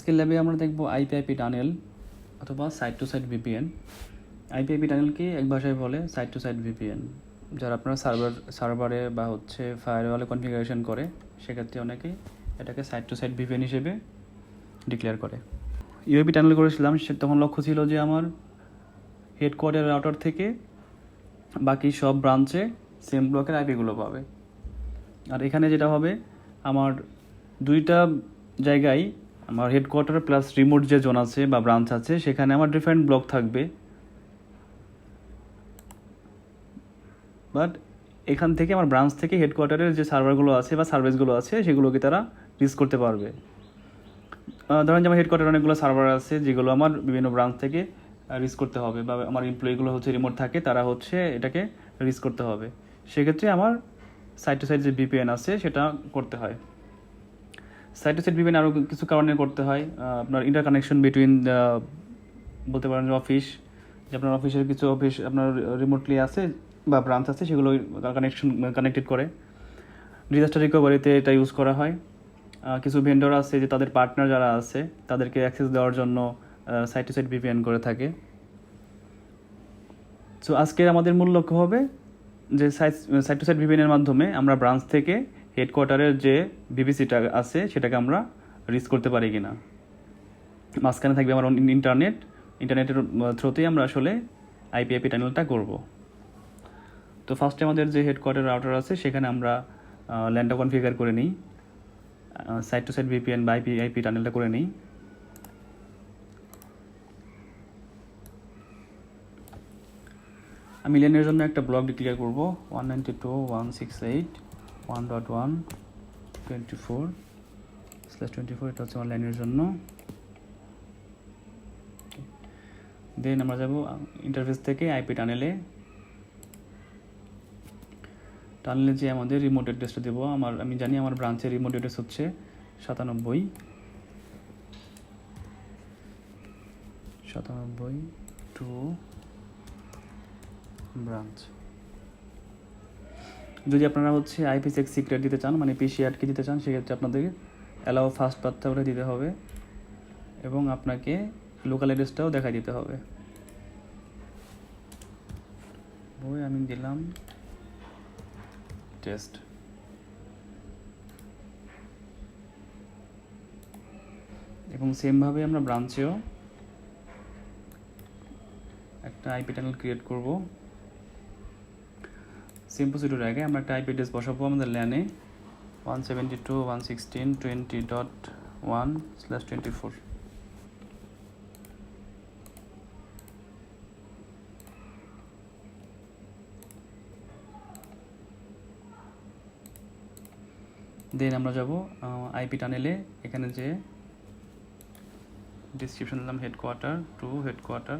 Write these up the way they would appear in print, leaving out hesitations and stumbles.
আজকের ল্যাবে আমরা দেখব আইপি টানেল অথবা site to site VPN. IP টানেলকে এক ভাষায় বলে সাইট টু সাইট ভিপিএন। যারা আপনারা সার্ভারে বা ফায়ারওয়ালে কনফিগারেশন করে, সেক্ষেত্রে অনেকেই এটাকে সাইট টু সাইট ভিপিএন হিসেবে ডিক্লেয়ার করে। ইউআইপি টানেল করেছিলাম, তখন লক্ষ্য ছিল যে আমার হেডকোয়ার্টার রাউটার থেকে বাকি সব ব্রাঞ্চে সেম ব্লকের আইপিগুলো পাবে। আর এখানে যেটা হবে, আমার দুইটা জায়গায় আমার হেডকোয়ার্টার প্লাস রিমোট যে জোন আছে বা ব্রাঞ্চ আছে, সেখানে আমার ডিফারেন্ট ব্লক থাকবে, বাট এখান থেকে আমার ব্রাঞ্চ থেকে হেডকোয়ার্টারের যে সার্ভারগুলো আছে বা সার্ভিসগুলো আছে সেগুলোকে তারা রিচ করতে পারবে। ধরেন যে আমার হেডকোয়ার্টারে অনেকগুলো সার্ভার আছে যেগুলো আমার বিভিন্ন ব্রাঞ্চ থেকে রিচ করতে হবে, বা আমার এমপ্লয়িগুলো রিমোট থাকে, তারা এটাকে রিচ করতে হবে। সেক্ষেত্রে আমার সাইট টু সাইট যে ভিপিএন আছে সেটা করতে হয়। সাইট টু সাইট ভিপিএন আরও কিছু কারণে করতে হয়। আপনার ইন্টারকানেকশন বিটুইন বলতে পারেন অফিস, যে আপনার অফিসের কিছু অফিস আপনার রিমোটলি আছে বা ব্রাঞ্চ আছে, সেগুলো কানেক্টেড করে। ডিজাস্টার রিকভারিতে এটা ইউজ করা হয়। কিছু ভেন্ডর আছে যে তাদের পার্টনার যারা আছে তাদেরকে অ্যাক্সেস দেওয়ার জন্য সাইট টু সাইট ভিপিএন করে থাকে। সো আজকে আমাদের মূল লক্ষ্য হবে যে সাইট টু সাইট ভিপিএনের মাধ্যমে আমরা ব্রাঞ্চ থেকে হেডকোয়ার্টারের যে ভিপিসিটা আছে সেটাকে আমরা রিচ করতে পারি কিনা। মাঝখানে থাকবে আমার ইন্টারনেটের থ্রুতেই আমরা আসলে আইপি টানেলটা করব। তো ফার্স্টে আমাদের যে হেডকোয়ার্টার রাউটার আছে সেখানে আমরা ল্যান্ডটা কনফিগার করে নিই, সাইট টু সাইট ভিপিএন বা আইপি টানেলটা করে নিই। আমি ল্যানের জন্য একটা ব্লক ডিক্লেয়ার করব, 192.168.1.1.24/24। এটা হচ্ছে আমার ল্যানের জন্য। দেন আমরা যাব ইন্টারফেস থেকে আইপি টানেলে যে আমাদের রিমোট অ্যাড্রেসটা দেবো। আমি জানি আমার ব্রাঞ্চের রিমোট অ্যাড্রেস হচ্ছে 97 টু ব্রাঞ্চ। যদি আপনারা আইপি6 সিক্রেট দিতে চান, মানে পিসি আটকে দিতে চান, সেক্ষেত্রে আপনাদের অ্যালাউ ফার্স্ট পাথটা করে দিতে হবে এবং আপনাকে লোকাল অ্যাড্রেসটাও দেখা দিতে হবে। আমি দিলাম টেস্ট। এবং সেমভাবে আমরা ব্রাঞ্চেও একটা আইপি টানেল ক্রিয়েট করব। সেম প্রসিডিউর আগে আমরা একটা আইপি অ্যাড্রেস বসাবো আমাদের ল্যানে, 172.116.20.1/24। দেন আমরা যাব আইপি টানেলে, এখানে যে ডিসক্রিপশন দিলাম হেডকোয়ার্টার টু হেডকোয়ার্টার।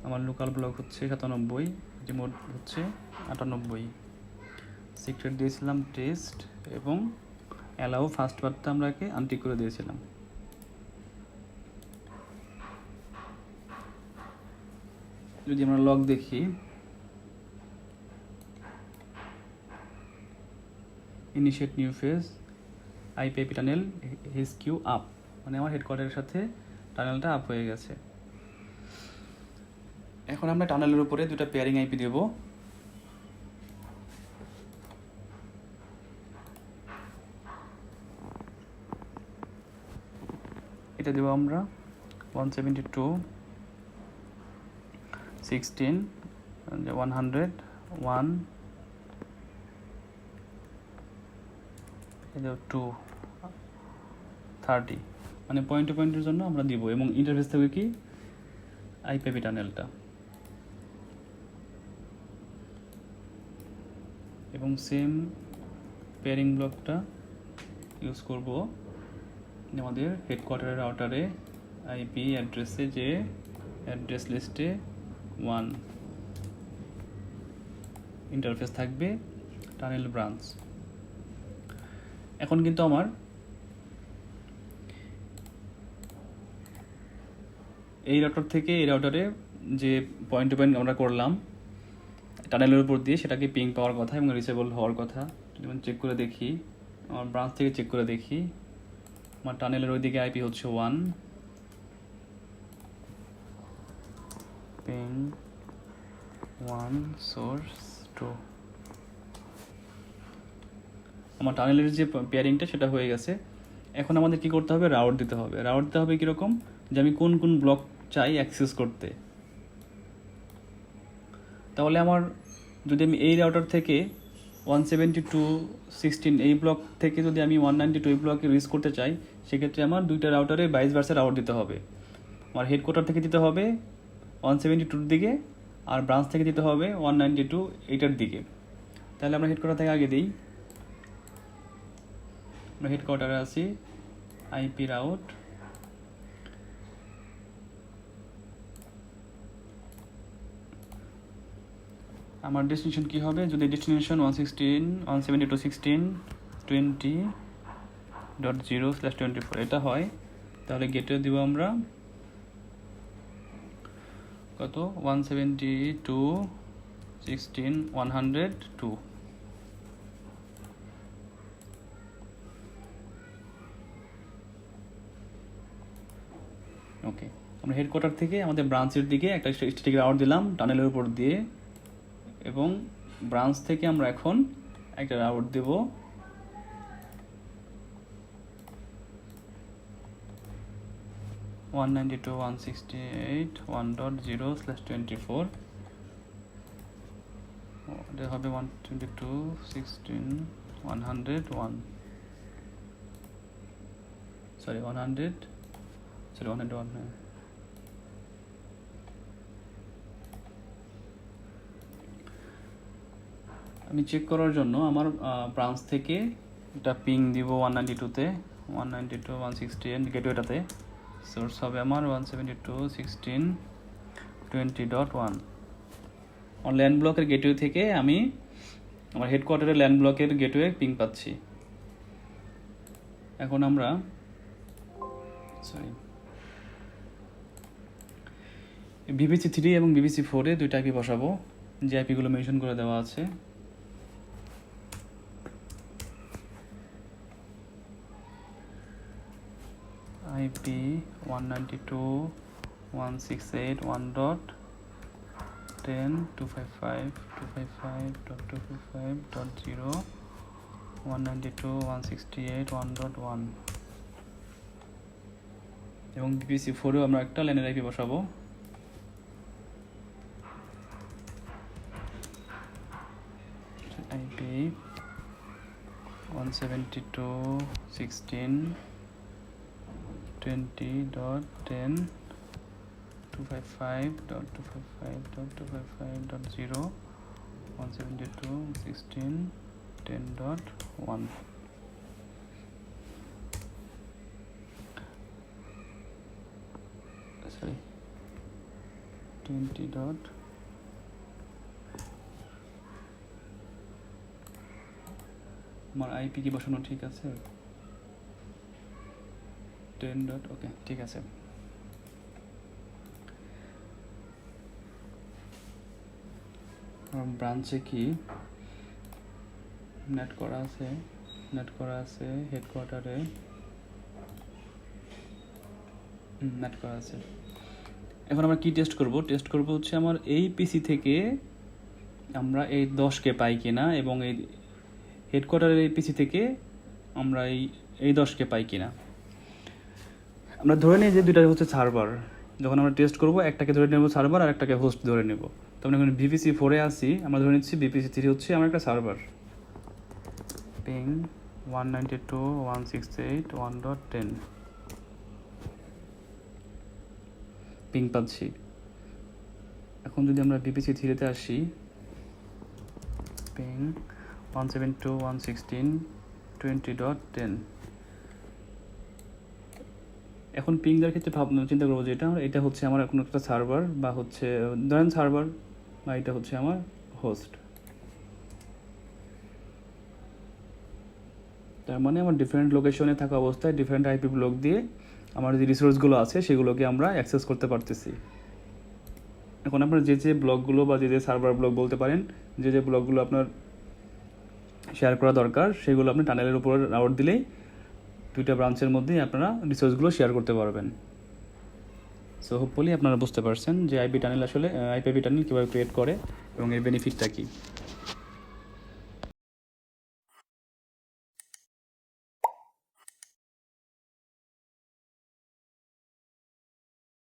আমার লোকাল ব্লক হচ্ছে 97, রিমোট হচ্ছে 98, সিক্রেট দিয়েছিলাম টেস্ট এবং অ্যালাউ ফার্স্ট পার্টটা আমরাকে আনটিক করে দিয়েছিলাম। যদি আমরা লগ দেখি, initiate new phase IP tunnel his queue up, মানে আমার হেডকোয়ার্টারের সাথে টানেলটা আপ হয়ে গেছে। এখন আমরা টানেলের উপরে দুটো পেয়ারিং আইপি দেব। এটা দেব আমরা 172.16.1.230, মানে পয়েন্ট টু পয়েন্টের জন্য আমরা দিব। এবং ইন্টারফেস থেকে কি আইপি টানেলটা, এবং সেম পেয়ারিং ব্লকটা ইউজ করব আমাদের হেডকোয়ার্টারের রাউটারে আইপি অ্যাড্রেসে, যে অ্যাড্রেস লিস্টে 1 ইন্টারফেস থাকবে টানেল ব্রাঞ্চ। এখন কিন্তু আমার এই রাউটার থেকে এই রাউটারে যে পয়েন্ট টু পয়েন্ট আমরা করলাম টানেলের উপর দিয়ে, সেটাকে পিং পাওয়ার কথা এবং রিচেবল হওয়ার কথা। যদি চেক করে দেখি, আমার ব্রাঞ্চ থেকে চেক করে দেখি। আমার টানেলের ওইদিকে আইপি হচ্ছে 1, পিং 1, সোর্স 2। আমার টানেলের যে পেয়ারিংটা সেটা হয়ে গেছে। এখন আমাদের কি করতে হবে, রাউট দিতে হবে। রাউট দিতে হবে কীরকম, যে আমি কোন কোন ব্লক চাই অ্যাক্সেস করতে। তাহলে আমার যদি আমি এই রাউটার থেকে 172.16 এই ব্লক থেকে যদি আমি 192 এই ব্লকে রিচ করতে চাই, সেক্ষেত্রে আমার দুইটা রাউটারে 22 ভার্সে রাউট দিতে হবে। আমার হেডকোয়ার্টার থেকে দিতে হবে 172-র দিকে, আর ব্রাঞ্চ থেকে দিতে হবে 192 এইটার দিকে। তাহলে আমরা হেডকোয়ার্টার থেকে আগে দিই। আমরা হেডকোয়ার্টারে আছি, আইপি রাউট, আমার ডেস্টিনেশন কি হবে, যদি ডেস্টিনেশন 116.172.20.0/24 এটা হয়, তাহলে গেটওয়ে দিব আমরা কত, 172.16.102। ওকে, আমরা হেডকোয়ার্টার থেকে আমাদের ব্রাঞ্চের দিকে একটা স্ট্যাটিক রাউট দিলাম টানেলের উপর দিয়ে, এবং ব্রাঞ্চ থেকে আমরা এখন একটা রাউট দেব 192.168.1.0/24। এটা হবে 122.16.101, সরি 101, হ্যাঁ। আমি চেক করার জন্য আমার ব্রাঞ্চ থেকে একটা পিং দিব 192-তে, 192.168 গেটওয়েটাতে। সোর্স হবে আমার 172.16.20.1। আমার ল্যান্ড ব্লকের গেটওয়ে থেকে আমি আমার হেডকোয়ার্টারের ল্যান্ড ব্লকের গেটওয়ে পিং পাচ্ছি। এখন আমরা VPC3 এবং VPC4-এ দুইটা আইপি বসাবো, যে আইপিগুলো মেনশন করে দেওয়া আছে। আইপি 192.168.1.10.255.255.0, 192.168.1.1। এবং VPC4-এও আমরা একটা লাইনের আইপি বসাবো। আইপি 172.16.20.10.255.255.255.0, 172.16.10.1। সরি 20. আমার আইপি কি বসানো ঠিক আছে, 10. ওকে, ঠিক আছে। আমার ব্রাঞ্চে কি নেট করা আছে, হেডকোয়ার্টারে নেট করা আছে। এখন আমরা কি টেস্ট করব হচ্ছে আমার এই পিসি থেকে আমরা এই 10কে পাই কিনা, এবং এই হেডকোয়ার্টারের এই পিসি থেকে আমরা এই 10কে পাই কিনা। আমরা ধরে নিই যে দুইটা হচ্ছে সার্ভার। যখন আমরা টেস্ট করব, একটাকে ধরে নেব সার্ভার আর একটাকে হোস্ট ধরে নেব। তো আমরা এখন VPC4-এ আসি, আমরা ধরে নিচ্ছি VPC3 হচ্ছে আমার একটা সার্ভার। পিং 192.168.1.10 পিং পাচ্ছি। এখন যদি আমরা VPC3-তে আসি, পিং 172.116.20.10। এখন পিং দেওয়ার ক্ষেত্রে চিন্তা করবো যে এটা হচ্ছে আমার কোনো একটা সার্ভার, বা হচ্ছে ধরেন সার্ভার, বা এটা হচ্ছে আমার হোস্ট। তার মানে আমার ডিফারেন্ট লোকেশনে থাকা অবস্থায় ডিফারেন্ট আইপি ব্লক দিয়ে আমার যে রিসোর্সগুলো আছে সেগুলোকে আমরা অ্যাক্সেস করতে পারতেছি। এখন আপনার যে ব্লকগুলো বা যে সার্ভার ব্লক বলতে পারেন, যে ব্লকগুলো আপনার শেয়ার করা দরকার সেগুলো আপনি টানেলের উপর রাউট দিলেই দুইটা ব্রাঞ্চের মধ্যেই আপনারা রিসোর্সগুলো শেয়ার করতে পারবেন। সো হোপফুলি আপনারা বুঝতে পারছেন যে আইপি টানেল আসলে আইপি টানেল কীভাবে ক্রিয়েট করে এবং এর বেনিফিটটা কী।